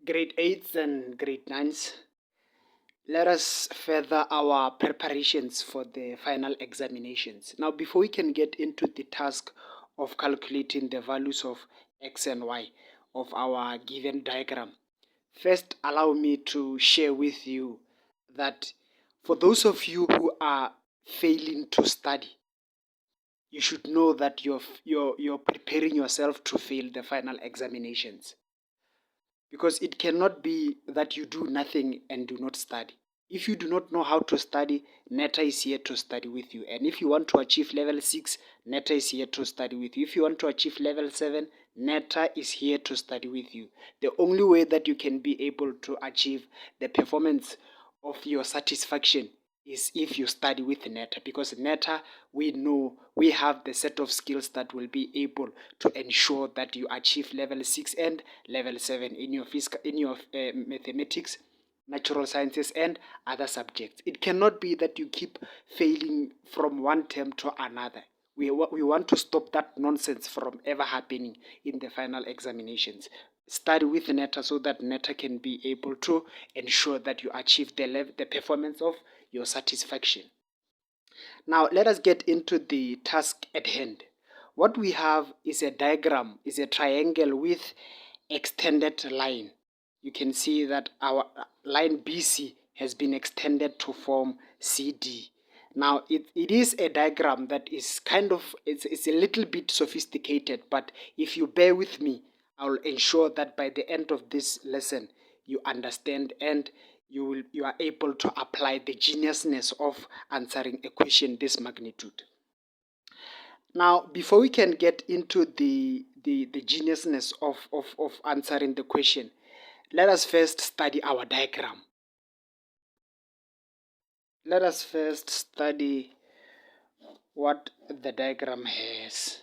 Grade 8s and grade 9s, let us further our preparations for the final examinations. Now, before we can get into the task of calculating the values of x and y of our given diagram, first allow me to share with you that for those of you who are failing to study, you should know that you're preparing yourself to fail the final examinations. Because it cannot be that you do nothing and do not study. If you do not know how to study, NETA is here to study with you. And if you want to achieve level 6, NETA is here to study with you. If you want to achieve level 7, NETA is here to study with you. The only way that you can be able to achieve the performance of your satisfaction is if you study with NETA, because NETA, we know we have the set of skills that will be able to ensure that you achieve level 6 and level 7 in your mathematics, natural sciences, and other subjects. It cannot be that you keep failing from one term to another. We want to stop that nonsense from ever happening in the final examinations. Study with NETA so that NETA can be able to ensure that you achieve the performance of your satisfaction. Now, let us get into the task at hand. What we have is a diagram, is a triangle with extended line. You can see that our line BC has been extended to form CD. Now, it is a diagram that is it's a little bit sophisticated, but if you bear with me, I will ensure that by the end of this lesson, you understand and you are able to apply the geniusness of answering a question this magnitude. Now, before we can get into the geniusness of answering the question, let us first study our diagram. Let us first study what the diagram has.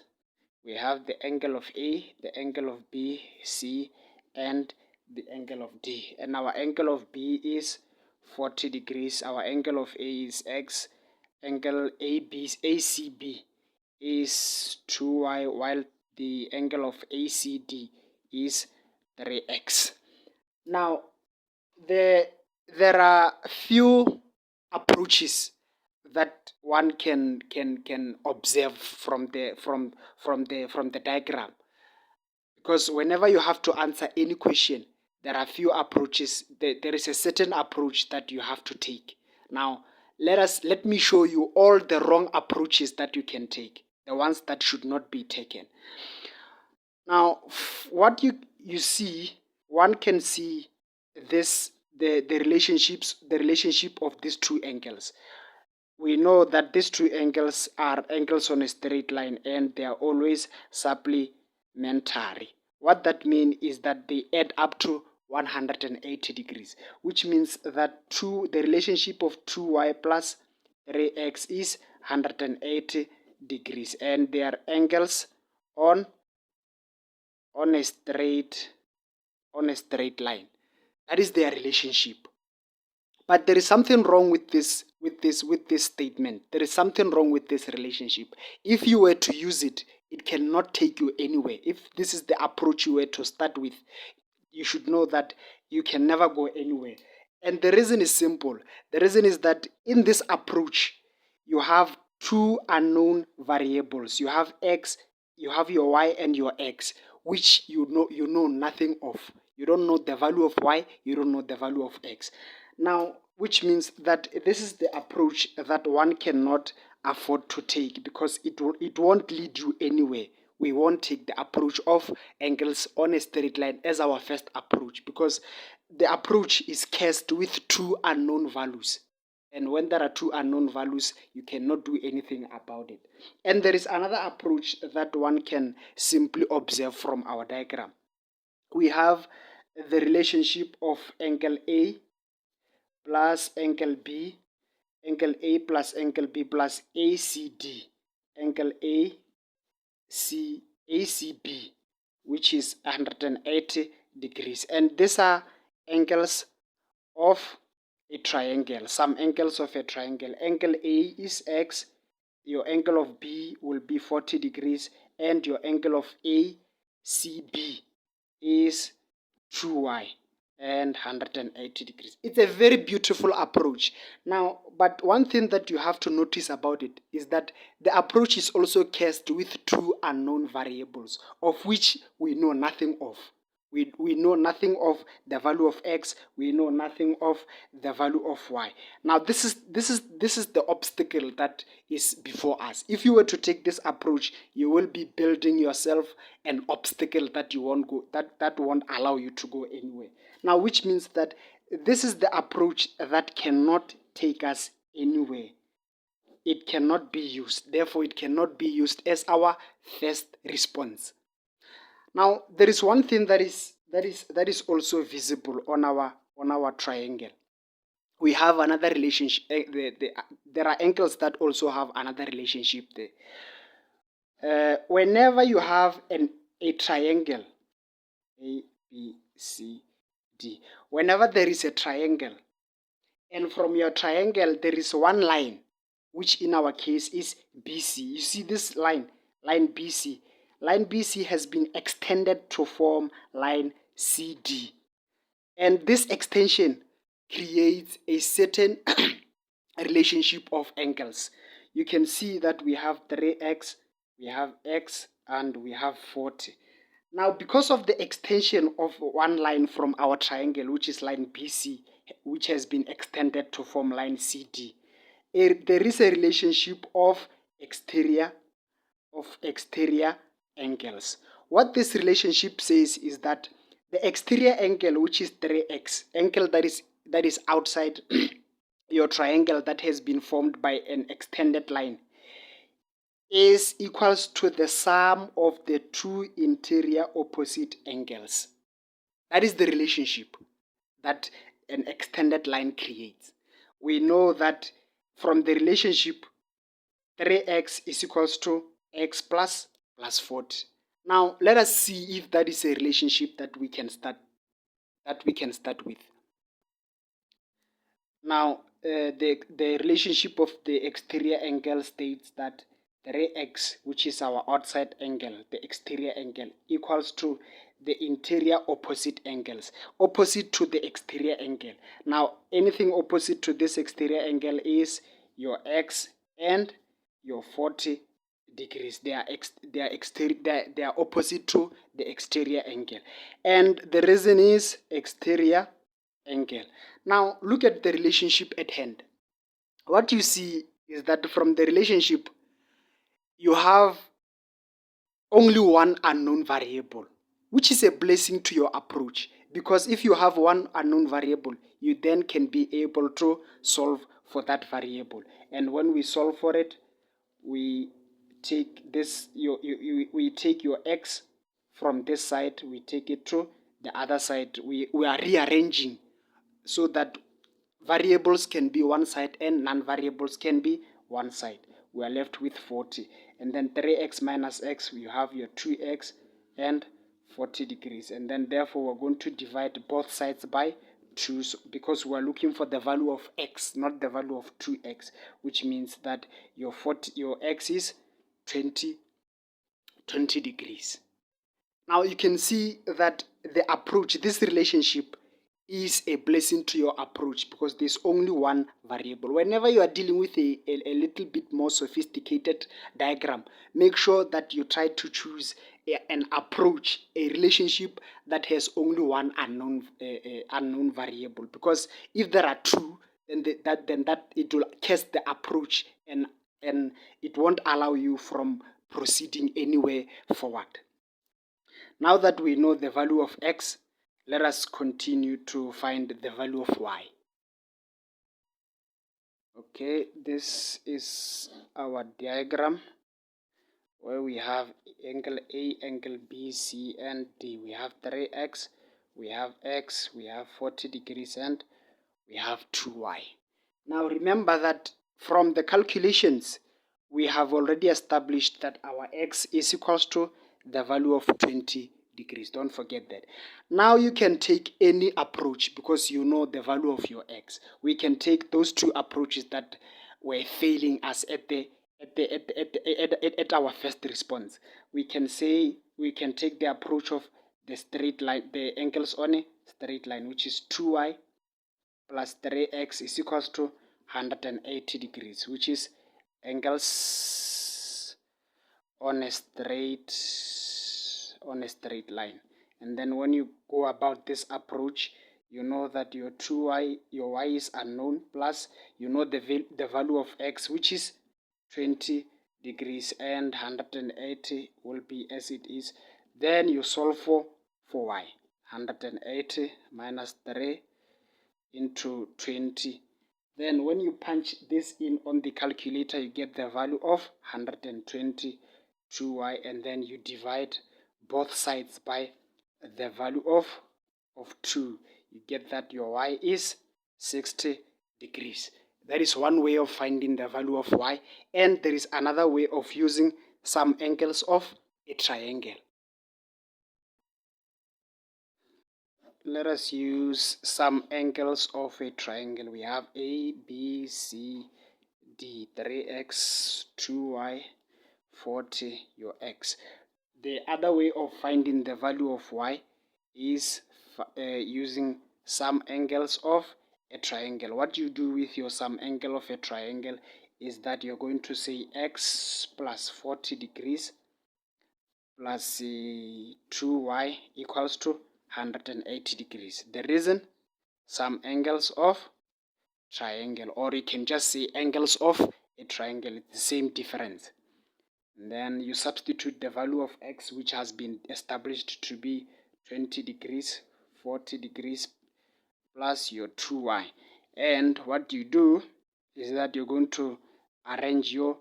We have the angle of A, the angle of B, C, and the angle of D. And our angle of B is 40 degrees. Our angle of A is X. Angle ACB is 2y, while the angle of ACD is 3x. Now, there are few approaches that one can observe from the diagram, because whenever you have to answer any question, there are few approaches. There is a certain approach that you have to take. Now, let me show you all the wrong approaches that you can take, the ones that should not be taken. Now, what you see, one can see this the relationship of these two angles. We know that these two angles are angles on a straight line and they are always supplementary. What that means is that they add up to 180 degrees, which means that the relationship of 2y plus 3x is 180 degrees, and they are angles on a straight line. That is their relationship. But there is something wrong with this statement. There is something wrong with this relationship. If you were to use it, it cannot take you anywhere. If this is the approach you were to start with, you should know that you can never go anywhere. And the reason is simple. The reason is that in this approach, you have two unknown variables. You have x, you have your y and your x, which you know nothing of. You don't know the value of y, you don't know the value of x. Now, which means that this is the approach that one cannot afford to take, because it won't lead you anywhere. We won't take the approach of angles on a straight line as our first approach, because the approach is cast with two unknown values. And when there are two unknown values, you cannot do anything about it. And there is another approach that one can simply observe from our diagram. We have the relationship of angle A plus angle B, angle A plus angle B plus ACD, angle ACB, which is 180 degrees. And these are angles of a triangle, some angles of a triangle. Angle A is X, your angle of B will be 40 degrees, and your angle of ACB is 2y. and 180 degrees. It's a very beautiful approach. Now, but one thing that you have to notice about it is that the approach is also cast with two unknown variables, of which we know nothing of. We know nothing of the value of x, we know nothing of the value of y. Now this is the obstacle that is before us. If you were to take this approach, you will be building yourself an obstacle that you won't go, that won't allow you to go anywhere. Now, which means that this is the approach that cannot take us anywhere. It cannot be used. Therefore, it cannot be used as our first response. Now, there is one thing that is also visible on our triangle. We have another relationship. There are angles that also have another relationship there. Whenever you have a triangle, A, B, C, D. Whenever there is a triangle, and from your triangle there is one line, which in our case is BC. You see this line BC. Line BC has been extended to form line CD. And this extension creates a certain relationship of angles. You can see that we have 3x, we have x, and we have 40. Now, because of the extension of one line from our triangle, which is line BC, which has been extended to form line CD, there is a relationship of exterior angles. What this relationship says is that the exterior angle, which is 3x, angle that is outside your triangle that has been formed by an extended line, is equals to the sum of the two interior opposite angles. That is the relationship that an extended line creates. We know that from the relationship, 3x is equals to x plus 40. Now, let us see if that is a relationship that we can start with. Now, the relationship of the exterior angle states that 3x, which is our outside angle, the exterior angle, equals to the interior opposite angles, opposite to the exterior angle. Now, anything opposite to this exterior angle is your x and your 40 degrees. They are opposite to the exterior angle. And the reason is exterior angle. Now, look at the relationship at hand. What you see is that from the relationship, you have only one unknown variable, which is a blessing to your approach. Because if you have one unknown variable, you then can be able to solve for that variable. And when we solve for it, we take this, we take your x from this side, we take it to the other side. We are rearranging so that variables can be one side and non-variables can be one side. We are left with 40. And then 3x minus x, you have your 2x and 40 degrees. And then therefore we're going to divide both sides by 2 because we're looking for the value of x, not the value of 2x, which means that your x is 20 degrees. Now you can see that the approach, this relationship, is a blessing to your approach because there's only one variable. Whenever you are dealing with a little bit more sophisticated diagram, make sure that you try to choose an approach, a relationship that has only one unknown variable. Because if there are two, then that it will cast the approach and it won't allow you from proceeding anywhere forward. Now that we know the value of x, let us continue to find the value of y. Okay, this is our diagram where we have angle A, angle B, C, and D. We have 3x, we have x, we have 40 degrees, and we have 2y. Now remember that from the calculations, we have already established that our x is equals to the value of 20 degrees. Don't forget that. Now you can take any approach because you know the value of your x. We can take those two approaches that were failing us at our first response. We can say we can take the approach of the straight line, the angles on a straight line, which is 2y plus 3x is equals to 180 degrees, which is angles on a straight line. And then when you go about this approach, you know that your your y is unknown, plus you know the value of x, which is 20 degrees, and 180 will be as it is. Then you solve for y. 180 minus 3 into 20. Then when you punch this in on the calculator, you get the value of 122y, and then you divide both sides by the value of 2. You get that your y is 60 degrees. That is one way of finding the value of y, and there is another way of using some angles of a triangle. Let us use some angles of a triangle. We have A, B, C, D, 3x, 2y, 40, your x. The other way of finding the value of y is using some angles of a triangle. What you do with your some angle of a triangle is that you're going to say x plus 40 degrees plus 2y equals to 180 degrees. The reason, some angles of triangle, or you can just say angles of a triangle, it's the same difference. And then you substitute the value of x, which has been established to be 20 degrees, 40 degrees, plus your 2y. And what you do is that you're going to arrange your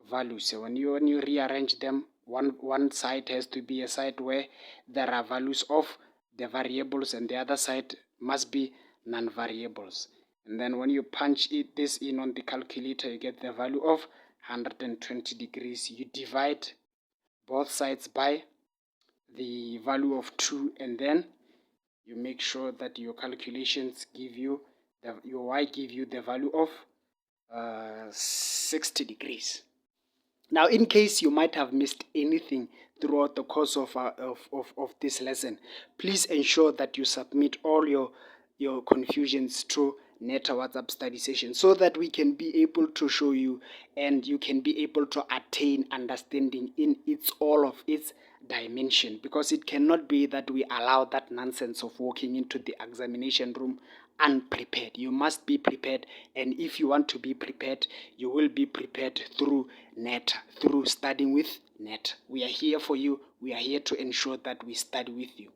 values. So when you rearrange them, one side has to be a side where there are values of the variables, and the other side must be non-variables. And then when you punch this in on the calculator, you get the value of 120 degrees. You divide both sides by the value of 2, and then you make sure that your calculations give you your y give you the value of 60 degrees. Now, in case you might have missed anything throughout the course of this lesson, please ensure that you submit all your confusions to Neta WhatsApp study session, so that we can be able to show you and you can be able to attain understanding in all of its dimension, because it cannot be that we allow that nonsense of walking into the examination room unprepared. You must be prepared, and if you want to be prepared, you will be prepared through Neta, through studying with Neta. We are here for you. We are here to ensure that we study with you.